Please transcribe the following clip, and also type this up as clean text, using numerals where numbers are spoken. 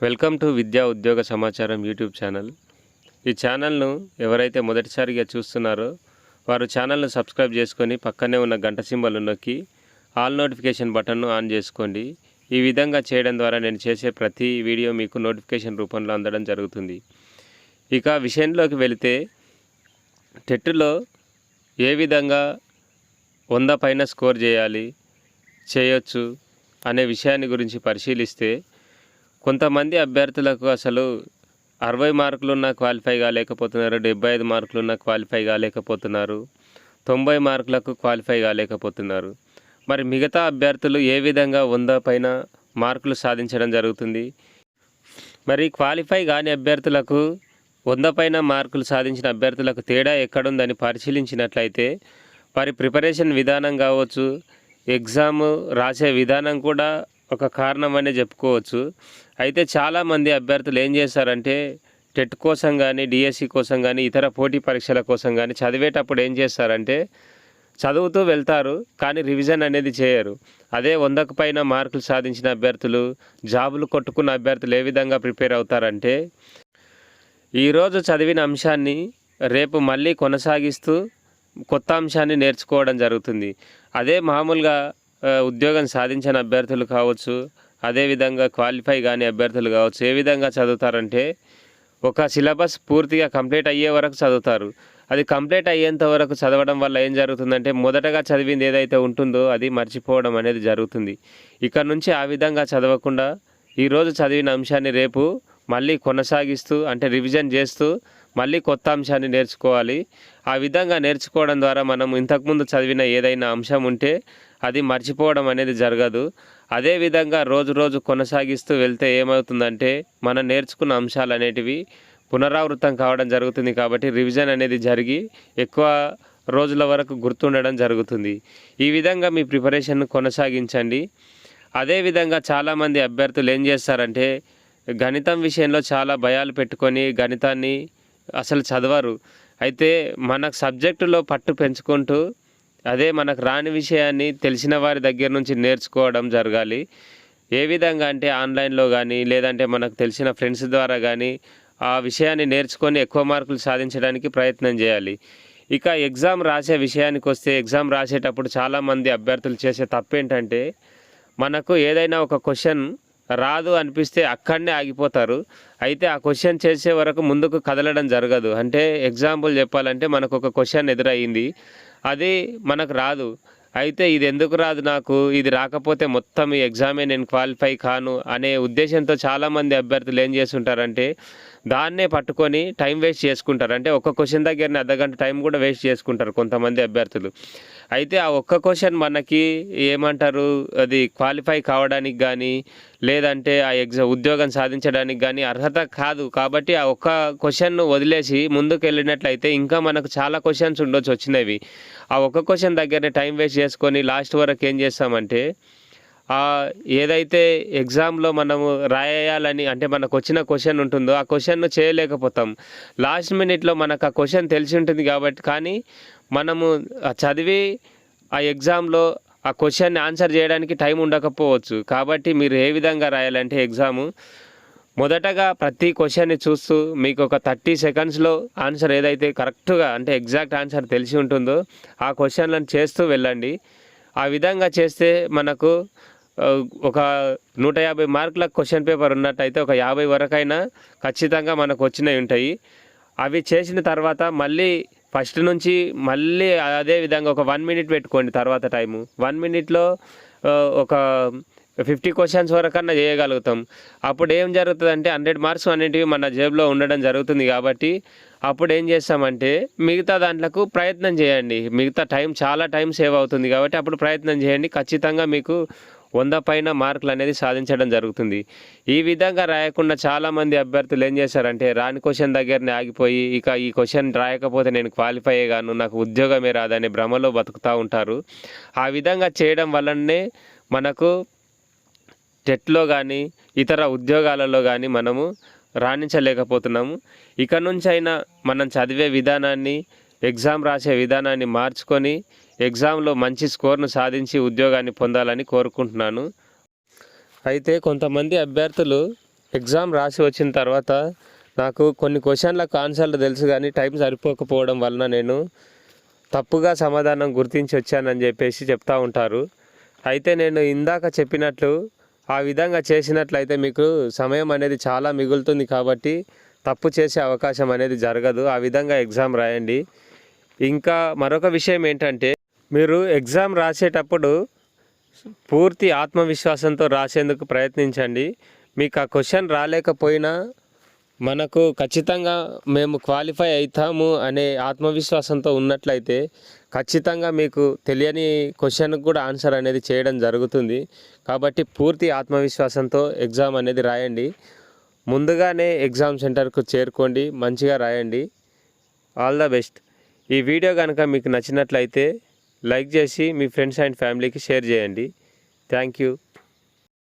Welcome to విద్యా ఉద్యోగ సమాచారం యూట్యూబ్ ఛానల్. ఈ ఛానల్ను ఎవరైతే మొదటిసారిగా చూస్తున్నారో వారు ఛానల్ను సబ్స్క్రైబ్ చేసుకొని పక్కనే ఉన్న గంట సింబల్ను నొక్కి ఆల్ నోటిఫికేషన్ బటన్ను ఆన్ చేసుకోండి. ఈ విధంగా చేయడం ద్వారా నేను చేసే ప్రతి వీడియో మీకు నోటిఫికేషన్ రూపంలో అందడం జరుగుతుంది. ఇక విషయంలోకి వెళితే, టెట్లో ఏ విధంగా 100 పైన స్కోర్ చేయొచ్చు అనే విషయాన్ని గురించి పరిశీలిస్తే, కొంతమంది అభ్యర్థులకు అసలు 60 మార్కులున్నా క్వాలిఫై కాలేకపోతున్నారు, 75 మార్కులున్నా క్వాలిఫై కాలేకపోతున్నారు, 90 మార్కులకు క్వాలిఫై కాలేకపోతున్నారు. మరి మిగతా అభ్యర్థులు ఏ విధంగా 100 పైన మార్కులు సాధించడం జరుగుతుంది? మరి క్వాలిఫై కాని అభ్యర్థులకు 100 పైన మార్కులు సాధించిన అభ్యర్థులకు తేడా ఎక్కడుందని పరిశీలించినట్లయితే, వారి ప్రిపరేషన్ విధానం కావచ్చు, ఎగ్జామ్ రాసే విధానం కూడా ఒక కారణం అనే చెప్పుకోవచ్చు. అయితే చాలామంది అభ్యర్థులు ఏం చేస్తారంటే, టెట్ కోసం కానీ, డిఎస్సి కోసం కానీ, ఇతర పోటీ పరీక్షల కోసం కానీ చదివేటప్పుడు ఏం చేస్తారంటే, చదువుతూ వెళ్తారు కానీ రివిజన్ అనేది చేయరు. అదే 100కు పైన మార్కులు సాధించిన అభ్యర్థులు, జాబులు కొట్టుకున్న అభ్యర్థులు ఏ విధంగా ప్రిపేర్ అవుతారంటే, ఈరోజు చదివిన అంశాన్ని రేపు మళ్ళీ కొనసాగిస్తూ కొత్త అంశాన్ని నేర్చుకోవడం జరుగుతుంది. అదే మామూలుగా ఉద్యోగం సాధించిన అభ్యర్థులు కావచ్చు, అదేవిధంగా క్వాలిఫై కాని అభ్యర్థులు కావచ్చు, ఏ విధంగా చదువుతారంటే, ఒక సిలబస్ పూర్తిగా కంప్లీట్ అయ్యే వరకు చదువుతారు. అది కంప్లీట్ అయ్యేంత వరకు చదవడం వల్ల ఏం జరుగుతుందంటే, మొదటగా చదివింది ఏదైతే ఉంటుందో అది మర్చిపోవడం అనేది జరుగుతుంది. ఇక్కడ నుంచి ఆ విధంగా చదవకుండా ఈరోజు చదివిన అంశాన్ని రేపు మళ్ళీ కొనసాగిస్తూ, అంటే రివిజన్ చేస్తూ మళ్ళీ కొత్త అంశాన్ని నేర్చుకోవాలి. ఆ విధంగా నేర్చుకోవడం ద్వారా మనం ఇంతకుముందు చదివిన ఏదైనా అంశం ఉంటే అది మర్చిపోవడం అనేది జరగదు. అదేవిధంగా రోజు కొనసాగిస్తూ వెళ్తే ఏమవుతుందంటే, మనం నేర్చుకున్న అంశాలు అనేటివి పునరావృతం కావడం జరుగుతుంది. కాబట్టి రివిజన్ అనేది జరిగి ఎక్కువ రోజుల వరకు గుర్తుండడం జరుగుతుంది. ఈ విధంగా మీ ప్రిపరేషన్ను కొనసాగించండి. అదేవిధంగా చాలామంది అభ్యర్థులు ఏం చేస్తారంటే, గణితం విషయంలో చాలా భయాలు పెట్టుకొని గణితాన్ని అసలు చదవరు. అయితే మనకు సబ్జెక్టులో పట్టు పెంచుకుంటూ, అదే మనకు రాని విషయాన్ని తెలిసిన వారి దగ్గర నుంచి నేర్చుకోవడం జరగాలి. ఏ విధంగా అంటే, ఆన్లైన్లో కానీ, లేదంటే మనకు తెలిసిన ఫ్రెండ్స్ ద్వారా కానీ ఆ విషయాన్ని నేర్చుకొని ఎక్కువ మార్కులు సాధించడానికి ప్రయత్నం చేయాలి. ఇక ఎగ్జామ్ రాసే విషయానికి వస్తే, ఎగ్జామ్ రాసేటప్పుడు చాలామంది అభ్యర్థులు చేసే తప్పేంటంటే, మనకు ఏదైనా ఒక క్వశ్చన్ రాదు అనిపిస్తే అక్కడనే ఆగిపోతారు. అయితే ఆ క్వశ్చన్ చేసే వరకు ముందుకు కదలడం జరగదు. అంటే ఎగ్జాంపుల్ చెప్పాలంటే, మనకు ఒక క్వశ్చన్ ఎదురయ్యింది, అది మనకు రాదు. అయితే ఇది ఎందుకు రాదు, నాకు ఇది రాకపోతే మొత్తం ఈ ఎగ్జామే నేను క్వాలిఫై కాను అనే ఉద్దేశంతో చాలామంది అభ్యర్థులు ఏం చేస్తుంటారంటే, దాన్నే పట్టుకొని టైం వేస్ట్ చేసుకుంటారు. అంటే ఒక్క క్వశ్చన్ దగ్గరనే అర్ధగంట టైం కూడా వేస్ట్ చేసుకుంటారు కొంతమంది అభ్యర్థులు. అయితే ఆ ఒక్క క్వశ్చన్ మనకి ఏమంటారు, అది క్వాలిఫై కావడానికి కానీ, లేదంటే ఆ ఉద్యోగం సాధించడానికి కానీ అర్హత కాదు. కాబట్టి ఆ ఒక్క క్వశ్చన్ను వదిలేసి ముందుకు వెళ్ళినట్లయితే ఇంకా మనకు చాలా క్వశ్చన్స్ ఉండొచ్చు వచ్చినవి. ఆ ఒక్క క్వశ్చన్ దగ్గరనే టైం వేస్ట్ చేసుకొని లాస్ట్ వరకు ఏం చేస్తామంటే, ఏదైతే ఎగ్జామ్లో మనము రాయాలని అంటే మనకు వచ్చిన క్వశ్చన్ ఉంటుందో ఆ క్వశ్చన్ను చేయలేకపోతాం. లాస్ట్ మినిట్లో మనకు ఆ క్వశ్చన్ తెలిసి ఉంటుంది కాబట్టి, కానీ మనము చదివి ఆ ఎగ్జామ్లో ఆ క్వశ్చన్ని ఆన్సర్ చేయడానికి టైం ఉండకపోవచ్చు. కాబట్టి మీరు ఏ విధంగా రాయాలంటే, ఎగ్జాము మొదటగా ప్రతి క్వశ్చన్ని చూస్తూ మీకు ఒక 30 సెకండ్స్లో ఆన్సర్ ఏదైతే కరెక్ట్గా అంటే ఎగ్జాక్ట్ ఆన్సర్ తెలిసి ఉంటుందో ఆ క్వశ్చన్లను చేస్తూ వెళ్ళండి. ఆ విధంగా చేస్తే మనకు ఒక 150 మార్కుల క్వశ్చన్ పేపర్ ఉన్నట్టయితే ఒక 50 వరకైనా ఖచ్చితంగా మనకు వచ్చినవి ఉంటాయి. అవి చేసిన తర్వాత మళ్ళీ ఫస్ట్ నుంచి మళ్ళీ అదే విధంగా ఒక 1 మినిట్ పెట్టుకోండి. తర్వాత టైము 1 మినిట్లో ఒక 50 క్వశ్చన్స్ వరకన్నా చేయగలుగుతాం. అప్పుడు ఏం జరుగుతుందంటే 100 మార్క్స్ అనేటివి మన జేబులో ఉండడం జరుగుతుంది. కాబట్టి అప్పుడు ఏం చేస్తామంటే, మిగతా దాంట్లకు ప్రయత్నం చేయండి. మిగతా చాలా టైం సేవ్ అవుతుంది కాబట్టి అప్పుడు ప్రయత్నం చేయండి. ఖచ్చితంగా మీకు 100 పైన మార్కులు అనేది సాధించడం జరుగుతుంది. ఈ విధంగా రాయకుండా చాలామంది అభ్యర్థులు ఏం చేశారంటే, రాని క్వశ్చన్ దగ్గరనే ఆగిపోయి, ఇక ఈ క్వశ్చన్ రాయకపోతే నేను క్వాలిఫై గాను, నాకు ఉద్యోగమే రాదనే భ్రమలో బతుకుతూ ఉంటారు. ఆ విధంగా చేయడం వల్లనే మనకు టెట్లో కానీ, ఇతర ఉద్యోగాలలో కానీ మనము రాణించలేకపోతున్నాము. ఇక నుంచైనా మనం చదివే విధానాన్ని, ఎగ్జామ్ రాసే విధానాన్ని మార్చుకొని ఎగ్జామ్లో మంచి స్కోర్ను సాధించి ఉద్యోగాన్ని పొందాలని కోరుకుంటున్నాను. అయితే కొంతమంది అభ్యర్థులు ఎగ్జామ్ రాసి వచ్చిన తర్వాత నాకు కొన్ని క్వశ్చన్లకు ఆన్సర్లు తెలుసు కానీ టైం సరిపోకపోవడం వలన నేను తప్పుగా సమాధానం గుర్తించి వచ్చానని చెప్పేసి చెప్తూ ఉంటారు. అయితే నేను ఇందాక చెప్పినట్లు ఆ విధంగా చేసినట్లయితే మీకు సమయం అనేది చాలా మిగులుతుంది కాబట్టి తప్పు చేసే అవకాశం అనేది జరగదు. ఆ విధంగా ఎగ్జామ్ రాయండి. ఇంకా మరొక విషయం ఏంటంటే, మీరు ఎగ్జామ్ రాసేటప్పుడు పూర్తి ఆత్మవిశ్వాసంతో రాసేందుకు ప్రయత్నించండి. మీకు ఆ క్వశ్చన్ రాలేకపోయినా మనకు ఖచ్చితంగా మేము క్వాలిఫై అవుతాము అనే ఆత్మవిశ్వాసంతో ఉన్నట్లయితే ఖచ్చితంగా మీకు తెలియని క్వశ్చన్కి కూడా ఆన్సర్ అనేది చేయడం జరుగుతుంది. కాబట్టి పూర్తి ఆత్మవిశ్వాసంతో ఎగ్జామ్ అనేది రాయండి. ముందుగానే ఎగ్జామ్ సెంటర్కు చేరుకోండి, మంచిగా రాయండి. All the best. ఈ వీడియో కనుక మీకు నచ్చినట్లయితే లైక్ చేసి మీ ఫ్రెండ్స్ అండ్ ఫ్యామిలీకి షేర్ చేయండి. Thank you.